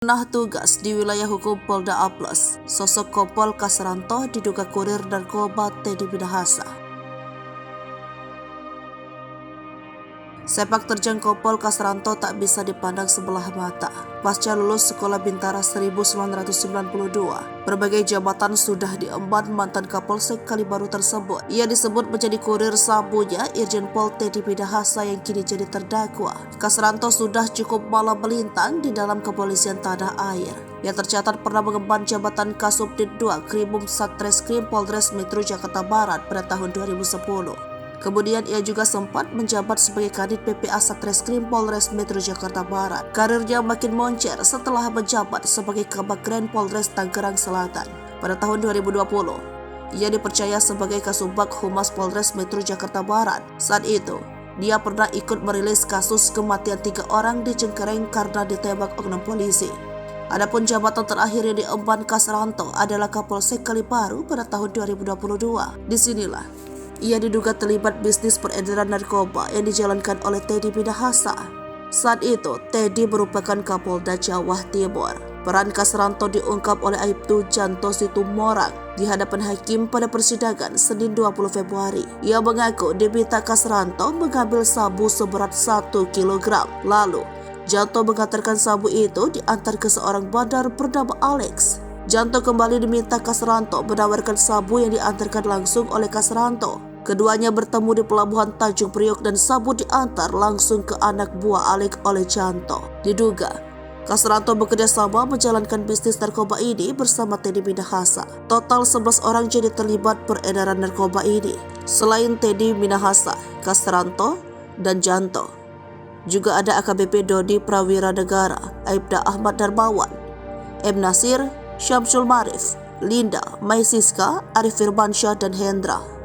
Nah, tugas di wilayah hukum Polda A+, sosok Kompol Kasranto diduga kurir narkoba Teddy Minahasa. Sepak terjang Kompol Kasranto tak bisa dipandang sebelah mata. Pasca lulus Sekolah Bintara 1992, berbagai jabatan sudah diemban mantan Kapolsek Kalibaru tersebut. Ia disebut menjadi kurir sabunya Irjen Pol Teddy Minahasa yang kini jadi terdakwa. Kasranto sudah cukup malam melintang di dalam kepolisian tanah air. Ia tercatat pernah mengemban jabatan Kasubdit 2 Krimum Satreskrim Polres Metro Jakarta Barat pada tahun 2010. Kemudian ia juga sempat menjabat sebagai Kadit PPA Satreskrim Polres Metro Jakarta Barat. Karirnya makin moncer setelah menjabat sebagai Kabagren Polres Tangerang Selatan. Pada tahun 2020, ia dipercaya sebagai Kasubag Humas Polres Metro Jakarta Barat. Saat itu, dia pernah ikut merilis kasus kematian 3 orang di Cengkareng karena ditembak oknum polisi. Adapun jabatan terakhir yang diemban Kasranto adalah Kapolsek Kalibaru pada tahun 2022. Disinilah ia diduga terlibat bisnis peredaran narkoba yang dijalankan oleh Teddy Minahasa. Saat itu, Teddy merupakan Kapolda Jawa Timur. Peran Kasranto diungkap oleh Aibtu Janto Situmorang di hadapan hakim pada persidangan Senin 20 Februari. Ia mengaku diminta Kasranto mengambil sabu seberat 1 kg. Lalu, Janto mengantarkan sabu itu diantar ke seorang bandar bernama Alex. Janto kembali diminta Kasranto menawarkan sabu yang diantarkan langsung oleh Kasranto. Keduanya bertemu di pelabuhan Tanjung Priok dan sabu diantar langsung ke anak buah Alex oleh Janto. Diduga, Kasranto bekerja sama menjalankan bisnis narkoba ini bersama Teddy Minahasa. Total 11 orang jadi terlibat peredaran narkoba ini. Selain Teddy Minahasa, Kasranto, dan Janto, juga ada AKBP Dodi Prawira Negara, Aibda Ahmad Darmawan, M. Nasir, Syamsul Marif, Linda, Maisiska, Arif Firmansyah, dan Hendra.